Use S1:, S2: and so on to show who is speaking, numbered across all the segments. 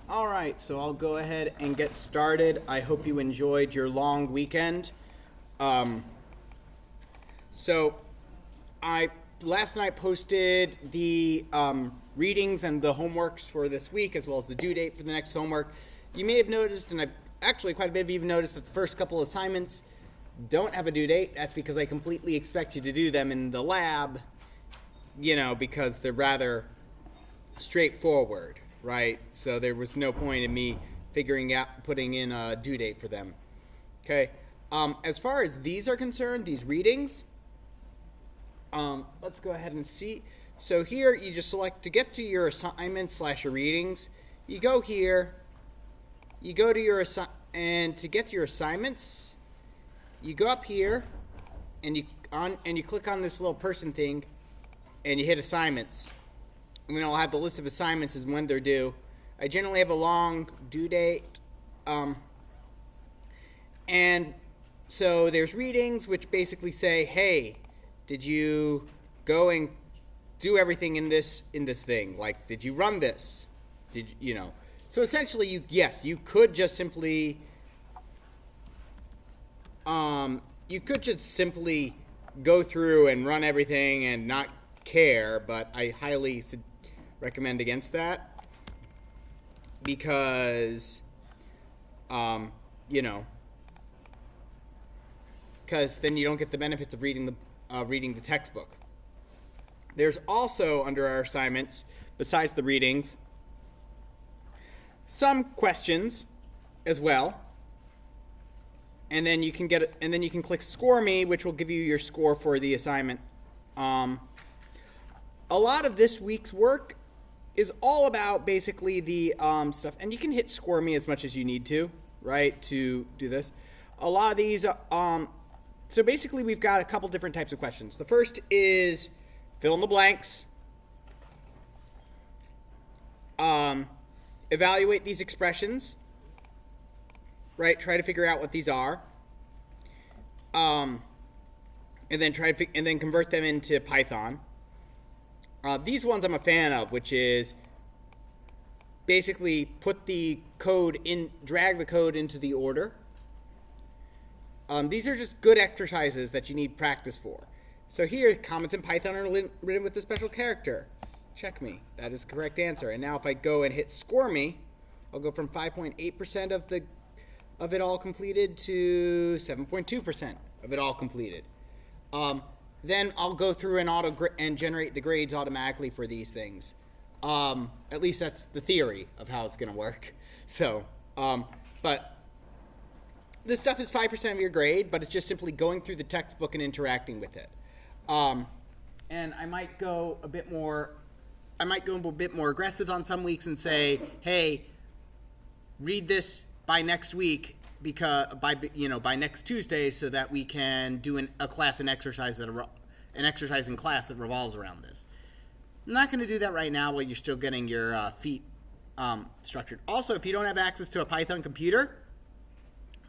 S1: All right, so I'll go ahead and get started. I hope you enjoyed your long weekend. So I last night posted the readings and the homeworks for this week, as well as the due date for the next homework. You may have noticed, and I've actually quite a bit of you have noticed, that the first couple assignments don't have a due date. That's because I completely expect you to do them in the lab, because they're rather straightforward, right? So there was no point in me putting in a due date for them. Okay. As far as these are concerned, these readings, let's go ahead and see. So here you just select to get to your assignments / your readings. You go here, you go to your and to get to your assignments, you go up here and you click on this little person thing and you hit assignments. And then I'll have the list of assignments and when they're due. I generally have a long due date. And so there's readings, which basically say, hey, did you go and do everything in this thing? Like, did you run this? So essentially, you could just simply, go through and run everything and not care, but I highly recommend against that because, because then you don't get the benefits of reading the textbook. There's also, under our assignments, besides the readings, some questions as well. And then you can click Score Me, which will give you your score for the assignment. A lot of this week's work is all about basically the stuff, and you can hit Score Me as much as you need to, right, to do this. A lot of these, so basically we've got a couple different types of questions. The first is fill in the blanks. Evaluate these expressions, right? Try to figure out what these are, and then and then convert them into Python. These ones I'm a fan of, which is basically drag the code into the order. These are just good exercises that you need practice for. So here, comments in Python are written with a special character. Check me. That is the correct answer. And now if I go and hit Score Me, I'll go from 5.8% of it all completed to 7.2% of it all completed. Then I'll go through and generate the grades automatically for these things. At least that's the theory of how it's going to work. So, but this stuff is 5% of your grade, but it's just simply going through the textbook and interacting with it. And I might go a bit more aggressive on some weeks and say, hey, read this by next week by next Tuesday, so that we can do an exercise in class that revolves around this. I'm not going to do that right now while you're still getting your feet structured. Also, if you don't have access to a Python computer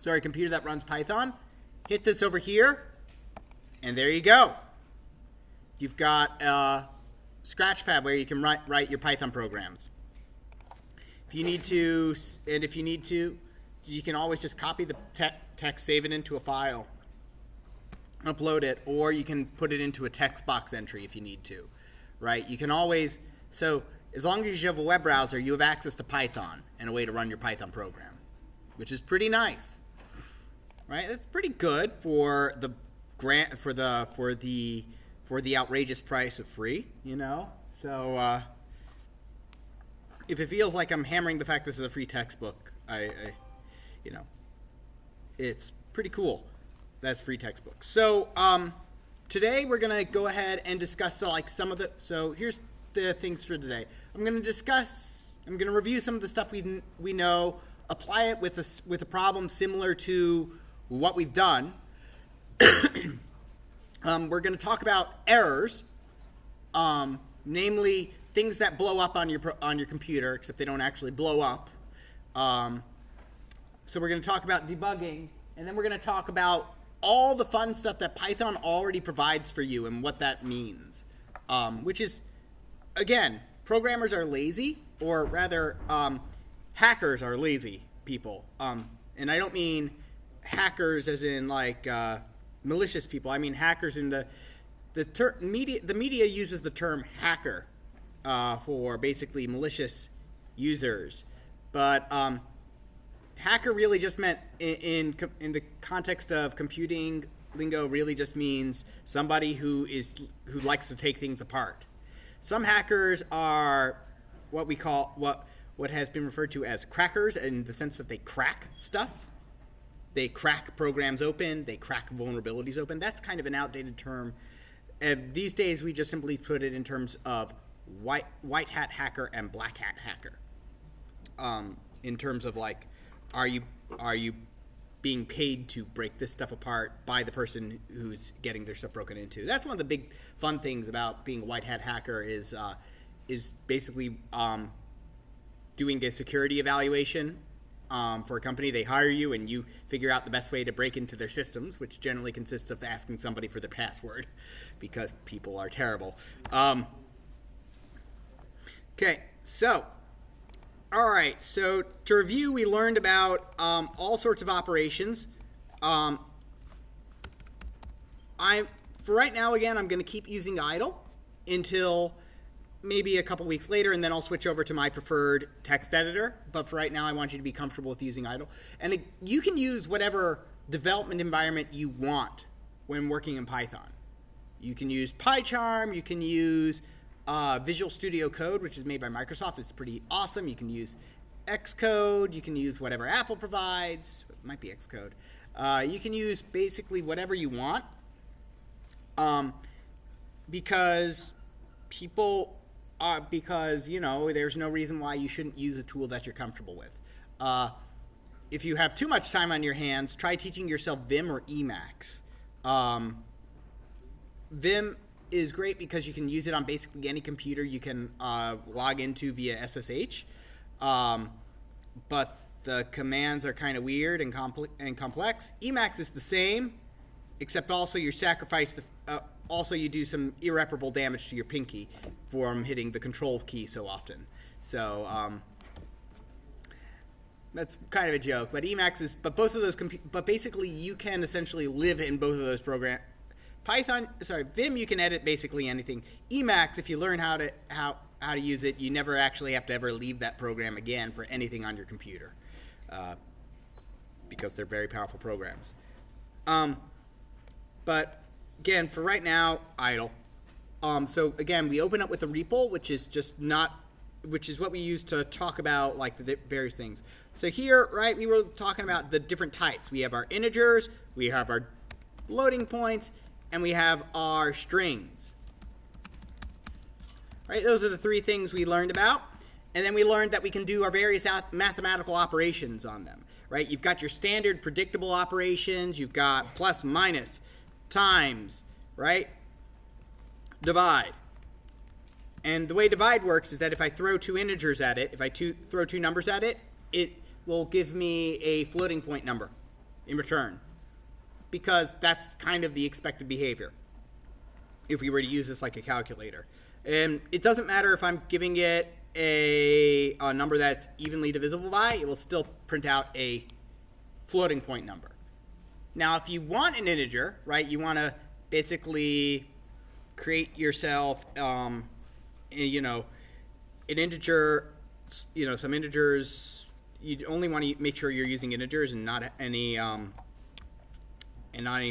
S1: that runs Python, hit this over here, and there you go. You've got Scratchpad where you can write your Python programs. If you need to, you can always just copy the text, save it into a file, upload it, or you can put it into a text box entry if you need to, right? You can always, so as long as you have a web browser, you have access to Python and a way to run your Python program, which is pretty nice, right? It's pretty good for the outrageous price of free, So if it feels like I'm hammering the fact this is a free textbook, it's pretty cool. That's free textbooks. So today we're gonna go ahead and discuss some of the. So here's the things for today. I'm gonna review some of the stuff we know, apply it with a problem similar to what we've done. We're going to talk about errors, namely things that blow up on your computer, except they don't actually blow up. So we're going to talk about debugging, and then we're going to talk about all the fun stuff that Python already provides for you and what that means, which is, again, programmers are lazy, or rather hackers are lazy people. And I don't mean hackers as in like malicious people. I mean hackers in the media. The media uses the term hacker for basically malicious users, but hacker really just meant in the context of computing lingo really just means somebody who likes to take things apart. Some hackers are what we call what has been referred to as crackers, in the sense that they crack stuff. They crack programs open, they crack vulnerabilities open. That's kind of an outdated term. These days we just simply put it in terms of white hat hacker and black hat hacker. In terms of like, are you being paid to break this stuff apart by the person who's getting their stuff broken into? That's one of the big fun things about being a white hat hacker is basically doing a security evaluation for a company. They hire you and you figure out the best way to break into their systems, which generally consists of asking somebody for their password because people are terrible. Okay, so all right, so to review, we learned about all sorts of operations. For right now, again, I'm going to keep using idle until maybe a couple weeks later, and then I'll switch over to my preferred text editor. But for right now, I want you to be comfortable with using idle. And you can use whatever development environment you want when working in Python. You can use PyCharm, you can use Visual Studio Code, which is made by Microsoft. It's pretty awesome. You can use Xcode. You can use whatever Apple provides. It might be Xcode. You can use basically whatever you want, because there's no reason why you shouldn't use a tool that you're comfortable with. If you have too much time on your hands, try teaching yourself Vim or Emacs. Vim is great because you can use it on basically any computer you can log into via SSH, but the commands are kind of weird and complex. Emacs is the same, except also you you do some irreparable damage to your pinky from hitting the control key so often. So that's kind of a joke, but Emacs is, but both of those, but basically you can essentially live in both of those programs. Vim, you can edit basically anything. Emacs, if you learn how to use it, you never actually have to ever leave that program again for anything on your computer, because they're very powerful programs. But again, for right now, idle. So again, we open up with a REPL, which is what we use to talk about like the various things. So here, right, we were talking about the different types. We have our integers, we have our loading points, and we have our strings. Right, those are the three things we learned about. And then we learned that we can do our various mathematical operations on them. Right, you've got your standard predictable operations, you've got plus, minus, times, right, divide. And the way divide works is that if I throw two integers at it, if I throw two numbers at it, it will give me a floating point number in return, because that's kind of the expected behavior if we were to use this like a calculator. And it doesn't matter if I'm giving it a number that's evenly divisible by, it will still print out a floating point number. Now, if you want an integer, right, you want to basically create yourself, an integer, some integers, you only want to make sure you're using integers and not any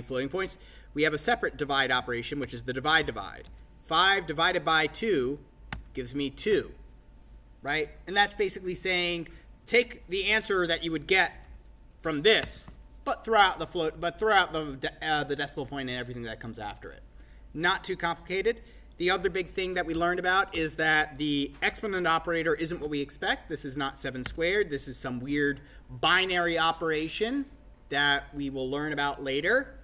S1: floating points. We have a separate divide operation, which is the divide. 5 divided by 2 gives me 2, right? And that's basically saying take the answer that you would get from this, but throw out the decimal point and everything that comes after it. Not too complicated. The other big thing that we learned about is that the exponent operator isn't what we expect. This is not 7 squared. This is some weird binary operation that we will learn about later.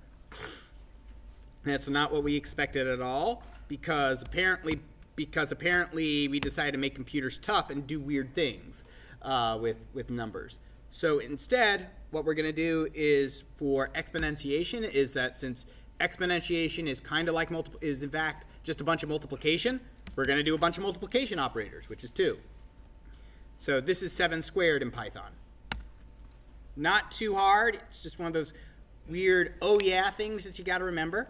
S1: That's not what we expected at all, because apparently we decided to make computers tough and do weird things with numbers. So instead, what we're going to do is for exponentiation is that since exponentiation is kind of like is in fact just a bunch of multiplication, we're going to do a bunch of multiplication operators, which is 2. So this is 7 squared in Python. Not too hard. It's just one of those weird, oh yeah, things that you got to remember.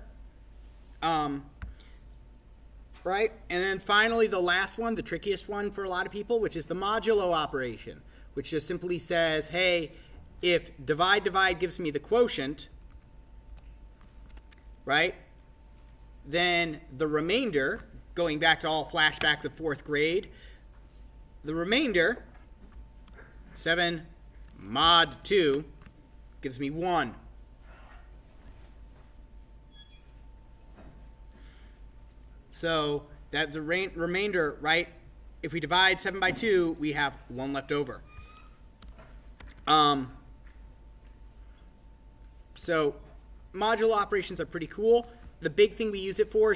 S1: Right? And then finally, the last one, the trickiest one for a lot of people, which is the modulo operation, which just simply says, hey, if divide gives me the quotient, right, then the remainder, going back to all flashbacks of 4th grade, the remainder, 7 mod 2, gives me 1. So that's the remainder, right? If we divide 7 by 2, we have 1 left over. So modulo operations are pretty cool. The big thing we use it for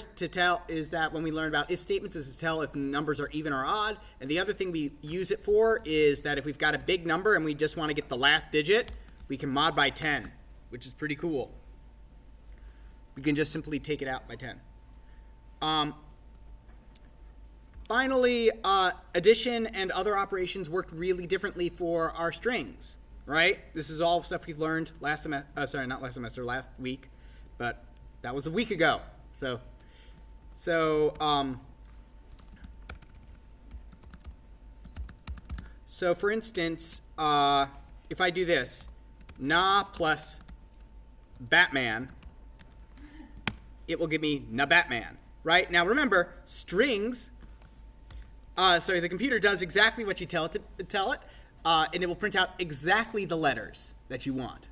S1: is that when we learn about if statements is to tell if numbers are even or odd. And the other thing we use it for is that if we've got a big number and we just want to get the last digit, we can mod by 10, which is pretty cool. We can just simply take it out by 10. Finally, addition and other operations worked really differently for our strings, right? This is all stuff we've learned last week, but that was a week ago. So for instance, if I do this, na plus Batman, it will give me na Batman, right? Now remember, strings, the computer does exactly what you tell it to tell it, and it will print out exactly the letters that you want.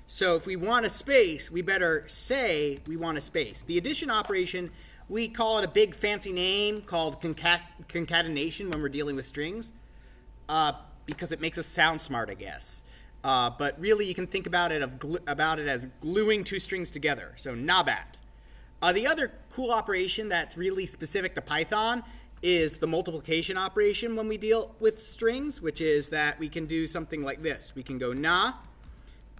S1: So if we want a space, we better say we want a space. The addition operation, we call it a big fancy name called concatenation when we're dealing with strings, because it makes us sound smart, I guess. But really, you can think about it as gluing 2 strings together. So nabat. The other cool operation that's really specific to Python is the multiplication operation when we deal with strings, which is that we can do something like this. We can go na,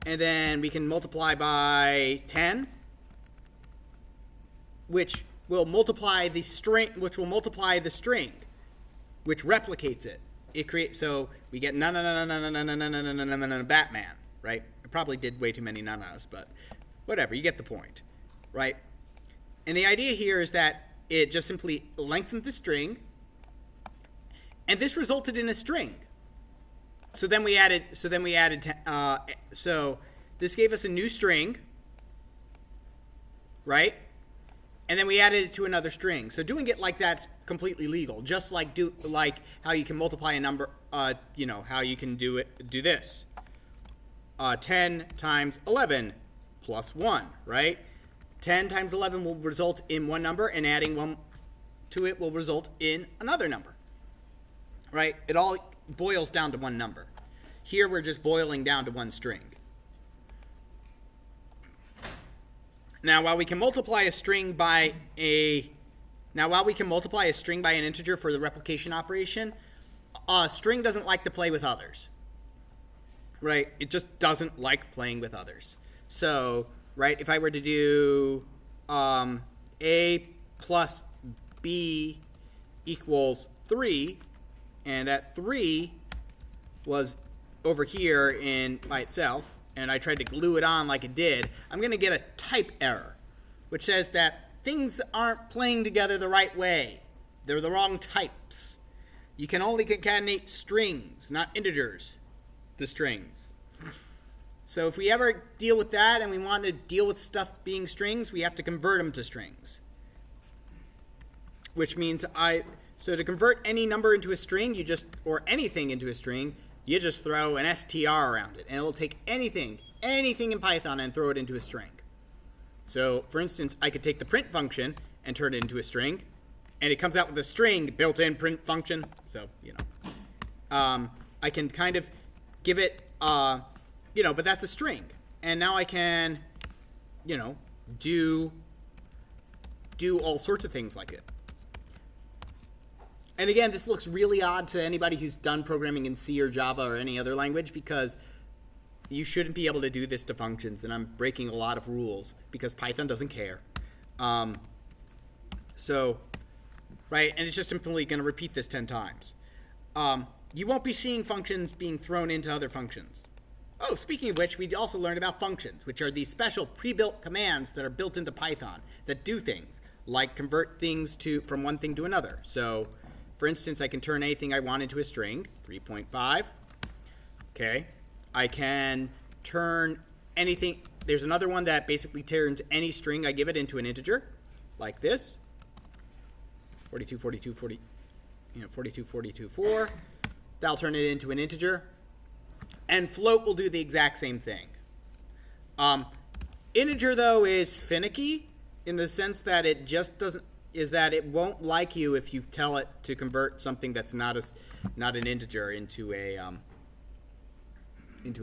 S1: and then we can multiply by 10, which will multiply the string, which replicates it. It creates, so we get na na na na na na na na na na na na Batman, right? I probably did way too many nanas, but whatever, you get the point, right? And the idea here is that it just simply lengthened the string, and this resulted in a string. So this gave us a new string, right? And then we added it to another string. So doing it like that's completely legal, just like how you can multiply a number, how you can do this. 10 times 11 plus 1, right? 10 times 11 will result in one number, and adding 1 to it will result in another number, right? It all boils down to one number. Here we're just boiling down to one string. Now, while we can multiply a string by an integer for the replication operation, a string doesn't like to play with others, right? It just doesn't like playing with others. So, right, if I were to do a plus b equals 3, and that 3 was over here by itself, and I tried to glue it on like it did, I'm going to get a type error, which says that things aren't playing together the right way. They're the wrong types. You can only concatenate strings, not integers, the strings. So if we ever deal with that and we want to deal with stuff being strings, we have to convert them to strings. Which means so to convert any number into a string, or anything into a string, you just throw an str around it, and it will take anything in Python and throw it into a string. So, for instance, I could take the print function and turn it into a string, and it comes out with a string built-in print function. So, I can kind of give it, but that's a string. And now I can, do all sorts of things like it. And again, this looks really odd to anybody who's done programming in C or Java or any other language, because you shouldn't be able to do this to functions, and I'm breaking a lot of rules because Python doesn't care. Right, and it's just simply going to repeat this 10 times. you won't be seeing functions being thrown into other functions. Oh, speaking of which, we also learned about functions, which are these special pre-built commands that are built into Python that do things, like convert things from one thing to another. So, for instance, I can turn anything I want into a string, 3.5. Okay. I can turn anything. There's another one that basically turns any string I give it into an integer, like this. 42, 42, 40, 42, 42, 4. That'll turn it into an integer. And float will do the exact same thing. Integer, though, is finicky in the sense that it just doesn't, is that it won't like you if you tell it to convert something that's not an integer into a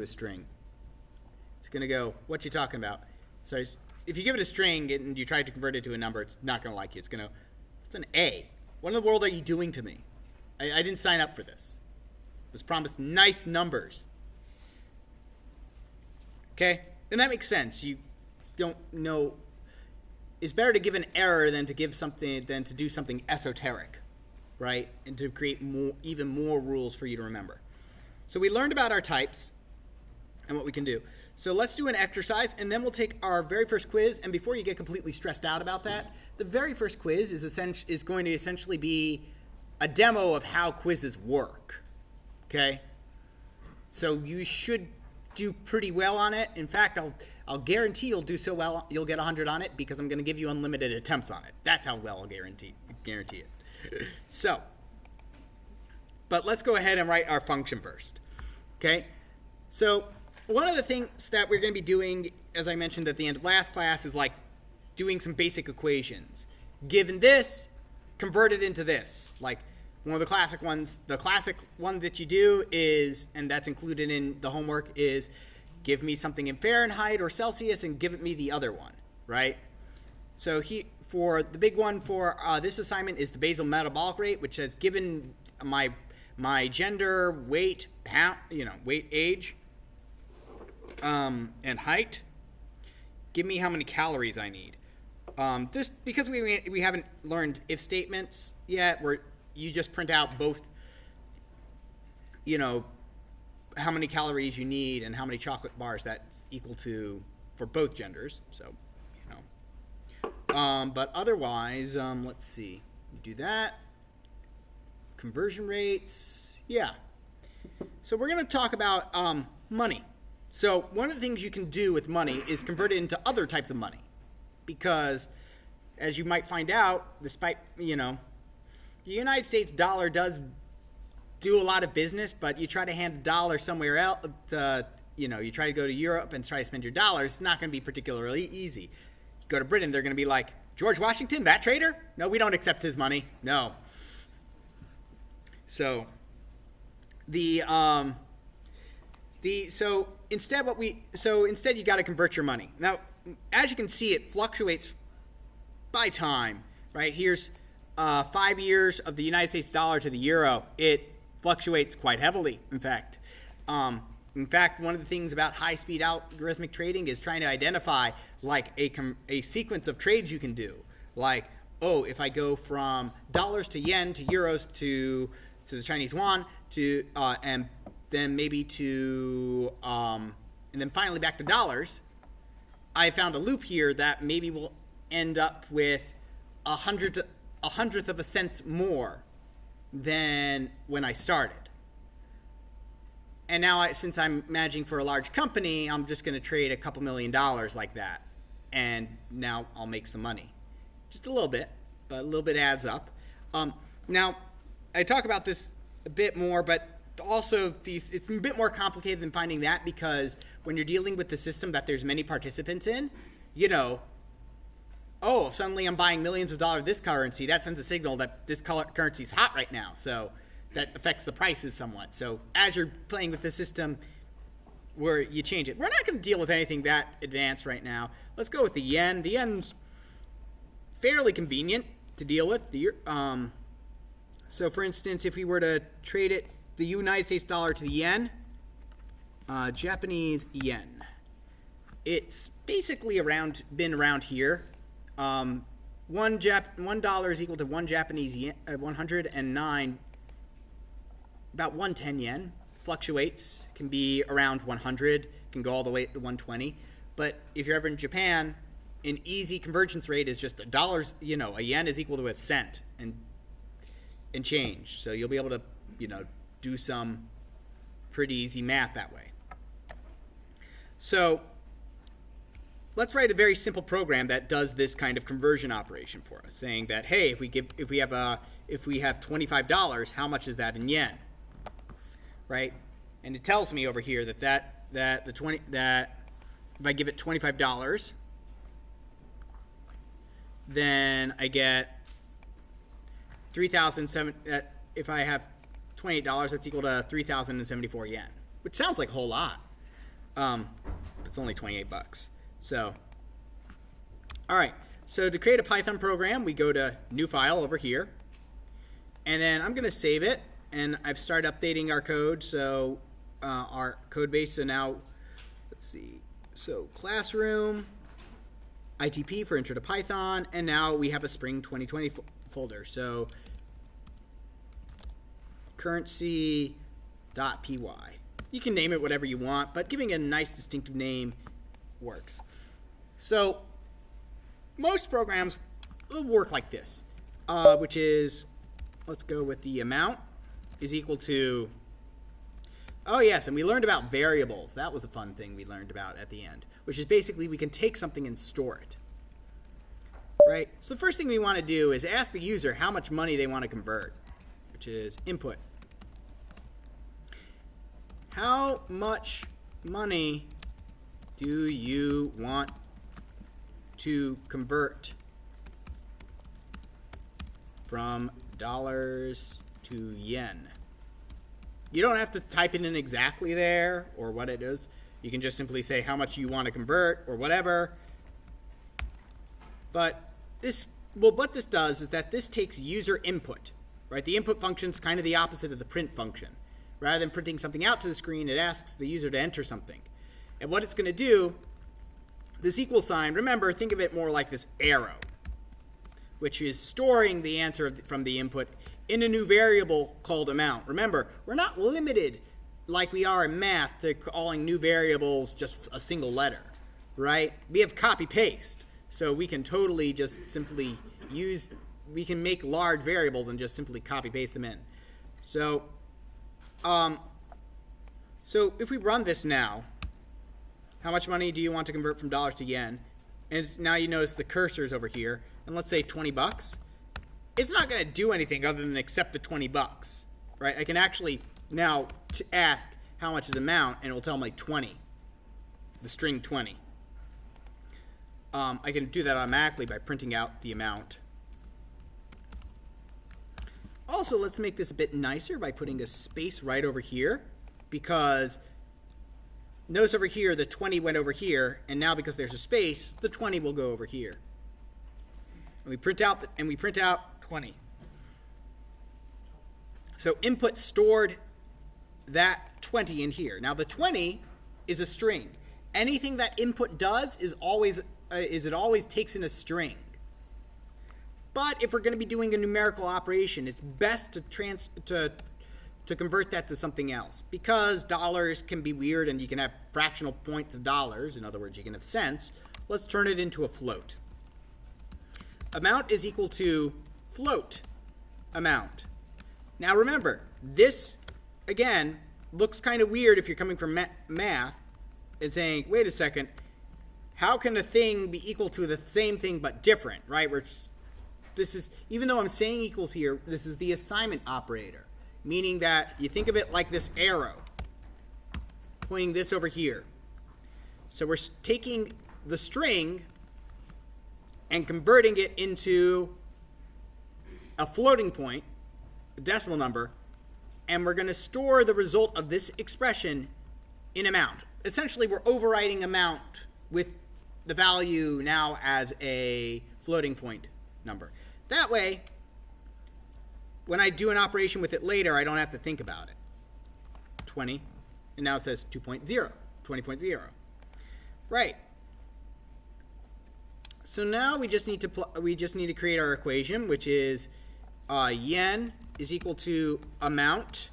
S1: string. It's going to go, what you talking about? So if you give it a string and you try to convert it to a number, it's not going to like you. It's an A. What in the world are you doing to me? I didn't sign up for this. I was promised nice numbers. Okay? And that makes sense. You don't know. It's better to give an error than to do something esoteric, right? And to create even more rules for you to remember. So we learned about our types and what we can do. So let's do an exercise, and then we'll take our very first quiz. And before you get completely stressed out about that, the very first quiz is going to essentially be a demo of how quizzes work. Okay? So you should do pretty well on it. In fact, I'll guarantee you'll do so well you'll get 100 on it because I'm going to give you unlimited attempts on it. That's how well I'll guarantee it. So, but let's go ahead and write our function first. Okay? So one of the things that we're going to be doing, as I mentioned at the end of last class, is like doing some basic equations. Given this, convert it into this. Like one of the classic ones, the classic one that you do is, and that's included in the homework, is give me something in Fahrenheit or Celsius and give it me the other one, right? So for the big one for this assignment is the basal metabolic rate, which says given my gender, weight, weight, age, and height, give me how many calories I need. This because we haven't learned if statements yet, where you just print out both, how many calories you need and how many chocolate bars that's equal to for both genders. So, but otherwise, let's see. You do that. Conversion rates. Yeah. So we're going to talk about money. So one of the things you can do with money is convert it into other types of money. Because, as you might find out, despite, the United States dollar does do a lot of business, but you try to hand a dollar somewhere else, you try to go to Europe and try to spend your dollars, it's not going to be particularly easy. You go to Britain, they're going to be like, George Washington, that traitor? No, we don't accept his money. No. So, instead you got to convert your money. Now, as you can see, it fluctuates by time, right? Here's 5 years of the United States dollar to the euro. It fluctuates quite heavily, in fact. One of the things about high-speed algorithmic trading is trying to identify like a sequence of trades you can do. Like, if I go from dollars to yen to euros to the Chinese yuan to and then maybe to and then finally back to dollars, I found a loop here that maybe will end up with a hundredth of a cent more than when I started. And now, since I'm managing for a large company, I'm just going to trade a couple $1 million like that. And now I'll make some money. Just a little bit, but a little bit adds up. Now, I talk about this a bit more, but also it's a bit more complicated than finding that, because when you're dealing with the system that there's many participants in, suddenly I'm buying millions of dollars of this currency, that sends a signal that this currency is hot right now. So that affects the prices somewhat. So as you're playing with the system where you change it. We're not going to deal with anything that advanced right now. Let's go with the yen. The yen's fairly convenient to deal with. So for instance, if we were to trade it, the United States dollar to the yen, Japanese yen, it's basically been around here. $1 is equal to 1 Japanese yen, 109 about 110 yen. Fluctuates, can be around 100, can go all the way to 120. But if you're ever in Japan, an easy convergence rate is just $1. A yen is equal to a cent and change. So you'll be able to, do some pretty easy math that way. So let's write a very simple program that does this kind of conversion operation for us, saying that, hey, if we have $25, how much is that in yen? Right? And it tells me over here that if I give it $25, then I get 3,007. If I have $28, that's equal to 3,074 yen, which sounds like a whole lot. It's only 28 bucks. So, all right. So to create a Python program, we go to New File over here, and then I'm going to save it. And I've started updating our code, so our code base. So now, let's see. So Classroom, ITP for Intro to Python, and now we have a Spring 2020 folder. So currency.py. You can name it whatever you want, but giving it a nice distinctive name works. So most programs will work like this, which is, let's go with the amount is equal to, oh yes, and we learned about variables. That was a fun thing we learned about at the end, which is basically we can take something and store it, right? So the first thing we want to do is ask the user how much money they want to convert, which is input. How much money do you want to convert from dollars to yen? You don't have to type it in exactly there or what it is. You can just simply say how much you want to convert or whatever. But what this does is that this takes user input, right? The input function is kind of the opposite of the print function. Rather than printing something out to the screen, it asks the user to enter something. And what it's going to do, this equal sign, remember, think of it more like this arrow, which is storing the answer from the input in a new variable called amount. Remember, we're not limited like we are in math to calling new variables just a single letter, right? We have copy-paste, so we can totally just simply we can make large variables and just simply copy-paste them in. So if we run this now, how much money do you want to convert from dollars to yen? And now you notice the cursor's over here, and let's say 20 bucks. It's not going to do anything other than accept the 20 bucks, right? I can actually now ask how much is amount, and it will tell me 20, the string 20. I can do that automatically by printing out the amount. Also, let's make this a bit nicer by putting a space right over here, because notice over here the 20 went over here, and now because there's a space, the 20 will go over here. And we print out 20. So input stored that 20 in here. Now the 20 is a string. Anything that input does is it always takes in a string. But if we're going to be doing a numerical operation, it's best to convert that to something else, because dollars can be weird and you can have fractional points of dollars. In other words, you can have cents. Let's turn it into a float. Amount is equal to float amount. Now remember, this, again, looks kind of weird if you're coming from math and saying, wait a second, how can a thing be equal to the same thing but different, right? This is, even though I'm saying equals here, this is the assignment operator, meaning that you think of it like this arrow, pointing this over here. So we're taking the string and converting it into a floating point, a decimal number, and we're going to store the result of this expression in amount. Essentially, we're overriding amount with the value now as a floating point number. That way, when I do an operation with it later, I don't have to think about it. 20, and now it says 2.0, 20.0. Right. So now we just need to create our equation, which is yen is equal to amount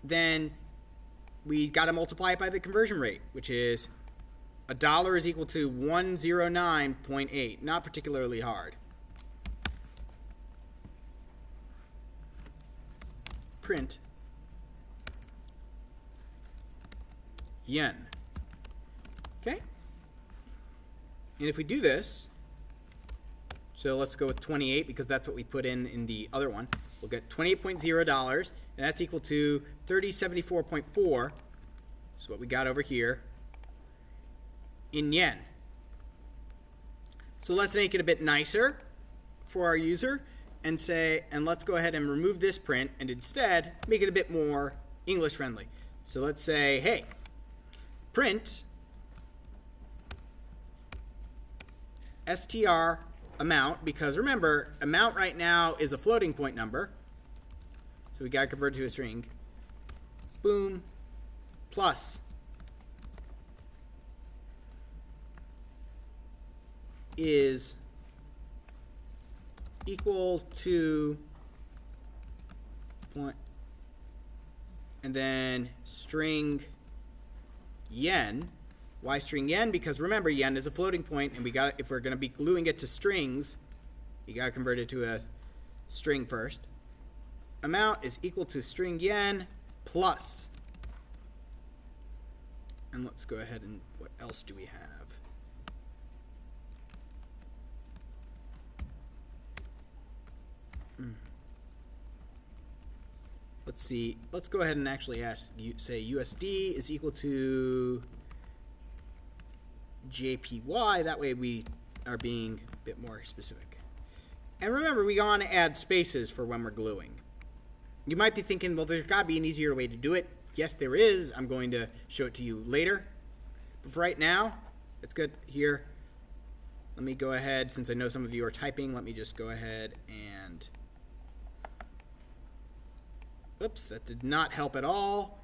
S1: then we got to multiply it by the conversion rate, which is $1 is equal to 109.8. Not particularly hard. Print yen. Okay? And if we do this, so let's go with 28 because that's what we put in the other one. We'll get $28.0, and that's equal to 3074.4. So what we got over here in yen. So let's make it a bit nicer for our user and say, and let's go ahead and remove this print and instead make it a bit more English friendly. So let's say, hey, print str amount, because remember, amount right now is a floating point number. So we got to convert it to a string. Boom. Plus is equal to point, and then string yen. Why string yen? Because remember, yen is a floating point, and we got, if we're going to be gluing it to strings, you got to convert it to a string first. Amount is equal to string yen plus, and let's go ahead and what else do we have? Let's see. Let's go ahead and actually say USD is equal to JPY. That way we are being a bit more specific. And remember, we want to add spaces for when we're gluing. You might be thinking, well, there's got to be an easier way to do it. Yes, there is. I'm going to show it to you later. But for right now, it's good here. Let me go ahead, since I know some of you are typing, let me just go ahead and... Oops, that did not help at all.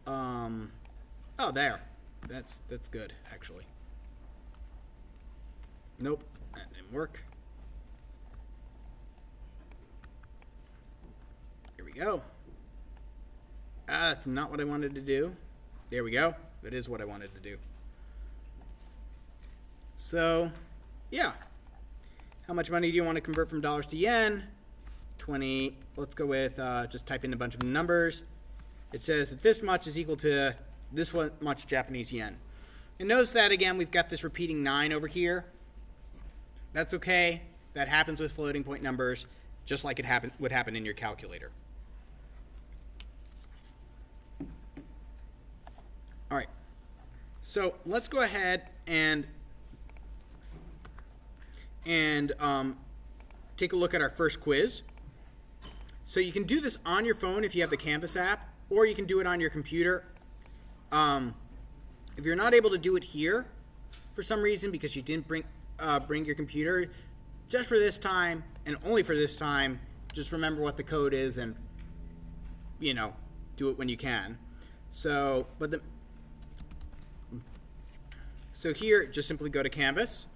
S1: Oh, there. That's good, actually. Nope, that didn't work. Here we go. That's not what I wanted to do. There we go. That is what I wanted to do. So, yeah. How much money do you want to convert from dollars to yen? 20. Let's go with, just type in a bunch of numbers. It says that this much is equal to this much Japanese yen. And notice that, again, we've got this repeating 9 over here. That's okay. That happens with floating point numbers, just like it would happen in your calculator. All right. So let's go ahead and take a look at our first quiz. So you can do this on your phone if you have the Canvas app, or you can do it on your computer. If you're not able to do it here for some reason because you didn't bring your computer, just for this time and only for this time, just remember what the code is and, you know, do it when you can. So here, just simply go to Canvas,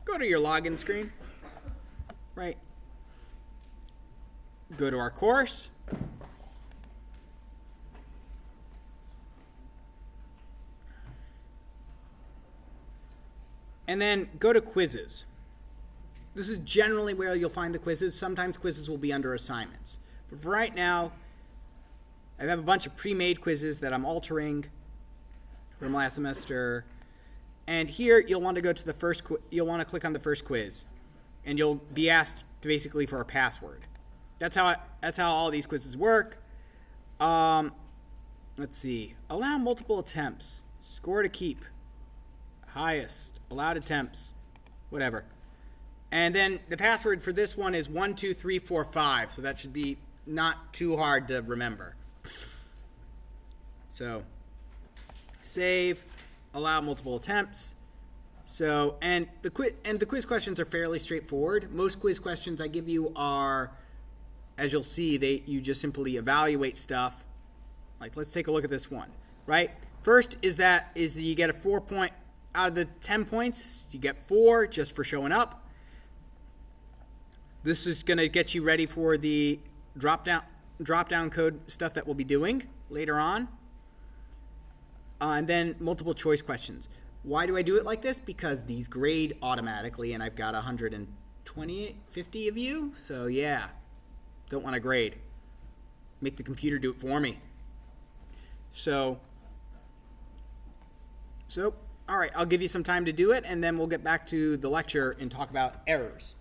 S1: go to your login screen, right? Go to our course. And then go to quizzes. This is generally where you'll find the quizzes. Sometimes quizzes will be under assignments. But for right now, I have a bunch of pre-made quizzes that I'm altering from last semester. And here you'll want to go to the first you'll want to click on the first quiz. And you'll be asked basically for a password. That's how all these quizzes work. Let's see. Allow multiple attempts. Score to keep. Highest. Allowed attempts. Whatever. And then the password for this one is 12345. So that should be not too hard to remember. So save. Allow multiple attempts. So and the quiz questions are fairly straightforward. Most quiz questions I give you are, as you'll see, you just simply evaluate stuff. Like, let's take a look at this one, right? First is that you get a 4 point out of the 10 points. You get 4 just for showing up. This is going to get you ready for the drop down drop-down code stuff that we'll be doing later on. And then multiple choice questions. Why do I do it like this? Because these grade automatically, and I've got 50 of you. So yeah, don't want to grade. Make the computer do it for me. So all right, I'll give you some time to do it, and then we'll get back to the lecture and talk about errors.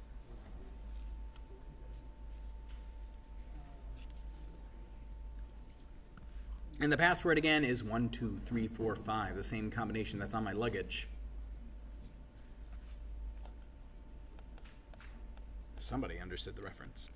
S1: And the password again is 12345, the same combination that's on my luggage. Somebody understood the reference.